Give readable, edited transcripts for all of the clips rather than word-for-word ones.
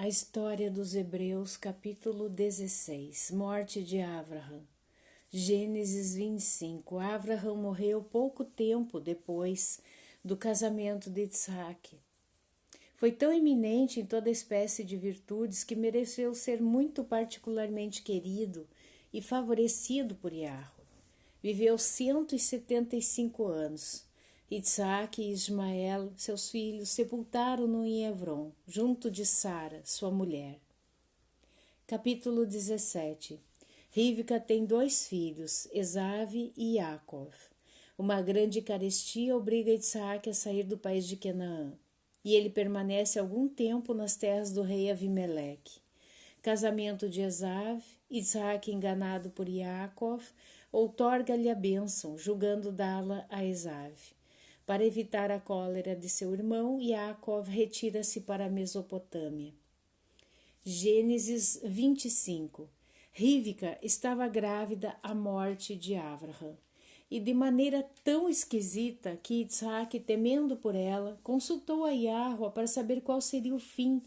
A história dos Hebreus, capítulo 16, morte de Avraham. Gênesis 25. Avraham morreu pouco tempo depois do casamento de Isaac. Foi tão eminente em toda espécie de virtudes que mereceu ser muito particularmente querido e favorecido por Yahweh. Viveu 175 anos. Isaac e Ismael, seus filhos, sepultaram-no em Hebron, junto de Sara, sua mulher. Capítulo 17. Rivca tem 2 filhos, Esave e Yaakov. Uma grande carestia obriga Isaac a sair do país de Canaã, e ele permanece algum tempo nas terras do rei Avimeleque. Casamento de Esave, Isaac, enganado por Yaakov, outorga-lhe a bênção, julgando dá-la a Esave. Para evitar a cólera de seu irmão, Yaakov retira-se para a Mesopotâmia. Gênesis 25. Rivca estava grávida à morte de Avraham, e de maneira tão esquisita que Isaac, temendo por ela, consultou a Yahweh para saber qual seria o fim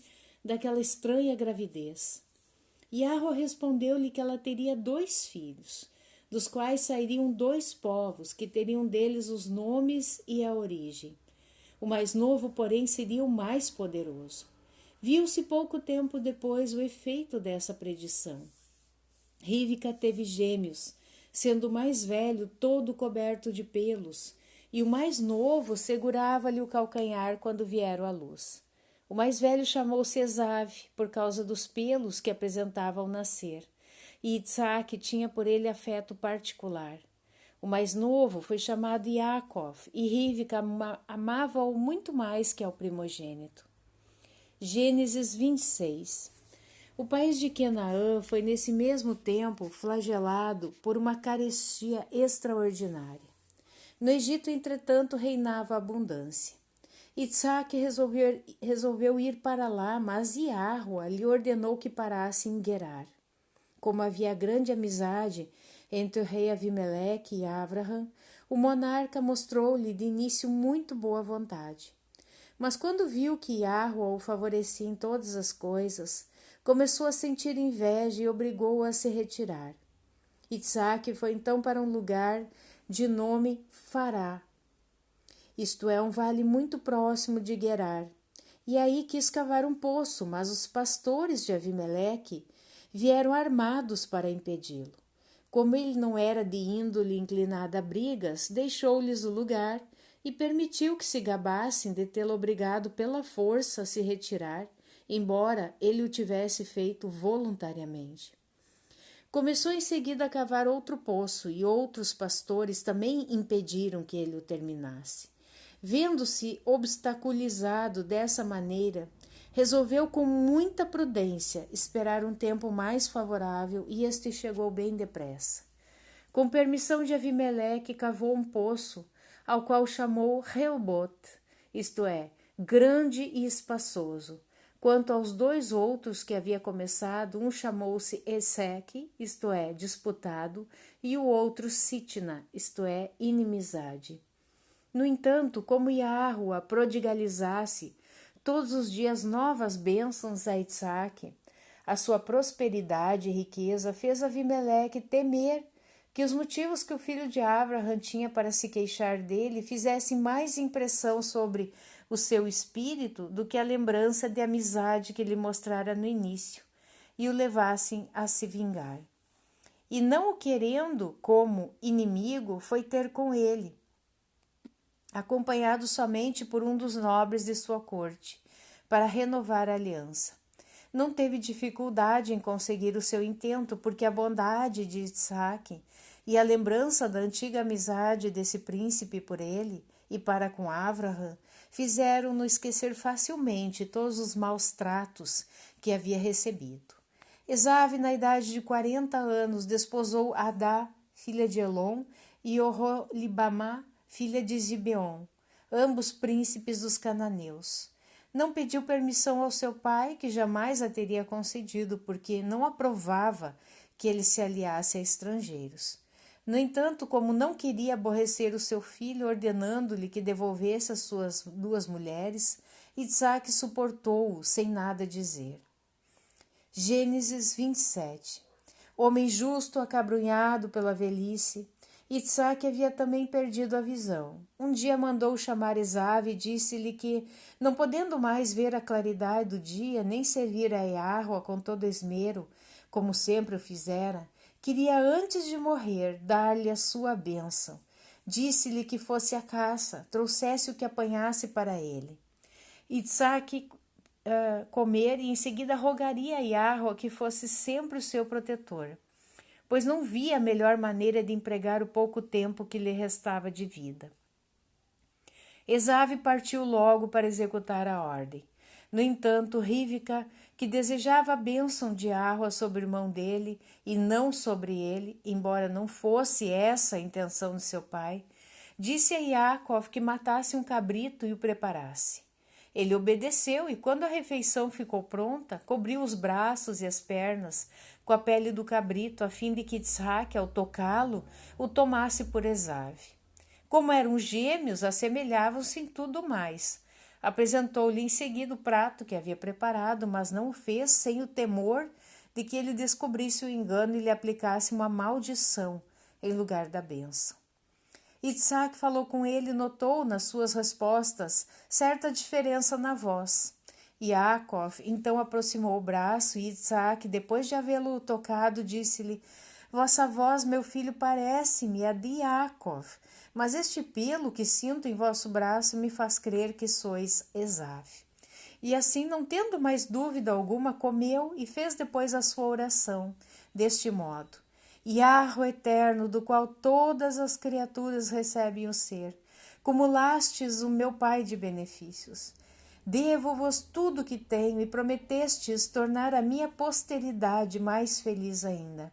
daquela estranha gravidez. Yahweh respondeu-lhe que ela teria 2 filhos, dos quais sairiam 2 povos, que teriam deles os nomes e a origem. O mais novo, porém, seria o mais poderoso. Viu-se pouco tempo depois o efeito dessa predição. Rivca teve gêmeos, sendo o mais velho todo coberto de pelos, e o mais novo segurava-lhe o calcanhar quando vieram à luz. O mais velho chamou-se Esave, por causa dos pelos que apresentava ao nascer, e Isaac tinha por ele afeto particular. O mais novo foi chamado Yaakov, e Rivca amava-o muito mais que ao primogênito. Gênesis 26. O país de Canaã foi nesse mesmo tempo flagelado por uma carestia extraordinária. No Egito, entretanto, reinava a abundância. Isaac resolveu ir para lá, mas Yahweh lhe ordenou que parasse em Gerar. Como havia grande amizade entre o rei Avimeleque e Avraham, o monarca mostrou-lhe de início muito boa vontade. Mas quando viu que Yahweh o favorecia em todas as coisas, começou a sentir inveja e obrigou-o a se retirar. Isaac foi então para um lugar de nome Fará, isto é, um vale muito próximo de Gerar, e aí quis cavar um poço, mas os pastores de Avimeleque vieram armados para impedi-lo. Como ele não era de índole inclinada a brigas, deixou-lhes o lugar e permitiu que se gabassem de tê-lo obrigado pela força a se retirar, embora ele o tivesse feito voluntariamente. Começou em seguida a cavar outro poço, e outros pastores também impediram que ele o terminasse. Vendo-se obstaculizado dessa maneira, resolveu com muita prudência esperar um tempo mais favorável, e este chegou bem depressa. Com permissão de Avimeleque, cavou um poço, ao qual chamou Rehoboth, isto é, grande e espaçoso. Quanto aos 2 outros que havia começado, um chamou-se Eseque, isto é, disputado, e o outro Sitna, isto é, inimizade. No entanto, como Yahweh prodigalizasse todos os dias novas bênçãos a Isaac, a sua prosperidade e riqueza fez Avimeleque temer que os motivos que o filho de Avraham tinha para se queixar dele fizessem mais impressão sobre o seu espírito do que a lembrança de amizade que lhe mostrara no início, e o levassem a se vingar. E não o querendo como inimigo, foi ter com ele, acompanhado somente por um dos nobres de sua corte, para renovar a aliança. Não teve dificuldade em conseguir o seu intento, porque a bondade de Isaac e a lembrança da antiga amizade desse príncipe por ele e para com Avraham fizeram-no esquecer facilmente todos os maus tratos que havia recebido. Esave, na idade de 40 anos, desposou Adá, filha de Elon, e Oholibamá, filha de Zibeon, ambos príncipes dos cananeus. Não pediu permissão ao seu pai, que jamais a teria concedido, porque não aprovava que ele se aliasse a estrangeiros. No entanto, como não queria aborrecer o seu filho, ordenando-lhe que devolvesse as suas 2 mulheres, Isaac suportou-o sem nada dizer. Gênesis 27. Homem justo, acabrunhado pela velhice, Itsaque havia também perdido a visão. Um dia mandou chamar Esaú e disse-lhe que, não podendo mais ver a claridade do dia, nem servir a Iahua com todo esmero, como sempre o fizera, queria antes de morrer dar-lhe a sua bênção. Disse-lhe que fosse à caça, trouxesse o que apanhasse para ele. Itsaque comer e em seguida rogaria a Iahua que fosse sempre o seu protetor, pois não via a melhor maneira de empregar o pouco tempo que lhe restava de vida. Esaú partiu logo para executar a ordem. No entanto, Rivca, que desejava a bênção de Iahua sobre o irmão dele e não sobre ele, embora não fosse essa a intenção de seu pai, disse a Iacov que matasse um cabrito e o preparasse. Ele obedeceu e, quando a refeição ficou pronta, cobriu os braços e as pernas com a pele do cabrito, a fim de que Itsaque, ao tocá-lo, o tomasse por Esaú. Como eram gêmeos, assemelhavam-se em tudo mais. Apresentou-lhe em seguida o prato que havia preparado, mas não o fez sem o temor de que ele descobrisse o engano e lhe aplicasse uma maldição em lugar da bênção. Itsaque falou com ele e notou nas suas respostas certa diferença na voz. Iacov então aproximou o braço e Itsaque, depois de havê-lo tocado, disse-lhe: Vossa voz, meu filho, parece-me a de Iacov, mas este pelo que sinto em vosso braço me faz crer que sois Esaú. E assim, não tendo mais dúvida alguma, comeu e fez depois a sua oração, deste modo: Iahua eterno, do qual todas as criaturas recebem o ser, cumulastes o meu Pai de benefícios. Devo-vos tudo o que tenho e prometestes tornar a minha posteridade mais feliz ainda.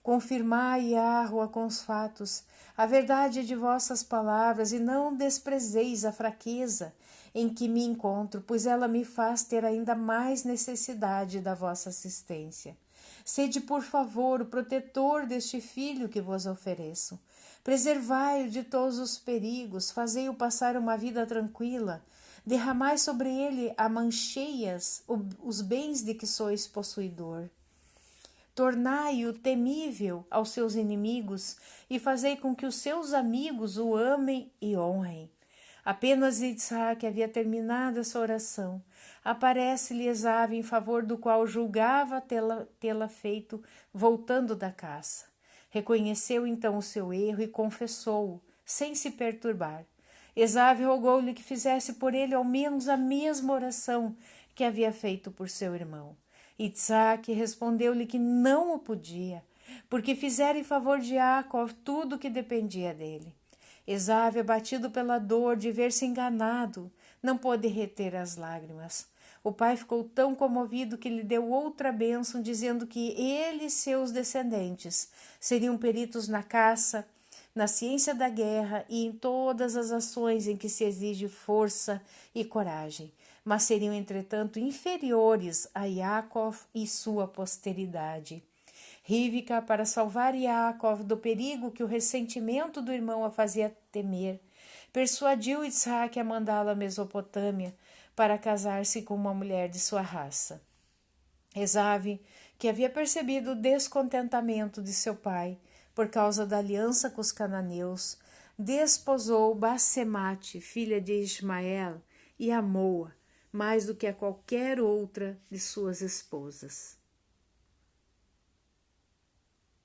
Confirmai, Iahua, com os fatos, a verdade de vossas palavras e não desprezeis a fraqueza em que me encontro, pois ela me faz ter ainda mais necessidade da vossa assistência. Sede, por favor, o protetor deste filho que vos ofereço. Preservai-o de todos os perigos, fazei-o passar uma vida tranquila, derramai sobre ele a mancheias os bens de que sois possuidor. Tornai-o temível aos seus inimigos e fazei com que os seus amigos o amem e honrem. Apenas Itsaque havia terminado essa oração. Aparece-lhe Esaú, em favor do qual julgava tê-la feito voltando da caça. Reconheceu então o seu erro e confessou-o, sem se perturbar. Esaú rogou-lhe que fizesse por ele ao menos a mesma oração que havia feito por seu irmão. Itsaque respondeu-lhe que não o podia, porque fizera em favor de Jacó tudo o que dependia dele. Esaú, abatido pela dor de ver-se enganado, não pôde reter as lágrimas. O pai ficou tão comovido que lhe deu outra bênção, dizendo que ele e seus descendentes seriam peritos na caça, na ciência da guerra e em todas as ações em que se exige força e coragem, mas seriam, entretanto, inferiores a Iacov e sua posteridade. Rivca, para salvar Iacov do perigo que o ressentimento do irmão a fazia temer, persuadiu Itsaque a mandá-lo à Mesopotâmia para casar-se com uma mulher de sua raça. Esaú, que havia percebido o descontentamento de seu pai por causa da aliança com os cananeus, desposou Basemate, filha de Ismael, e amou-a mais do que a qualquer outra de suas esposas.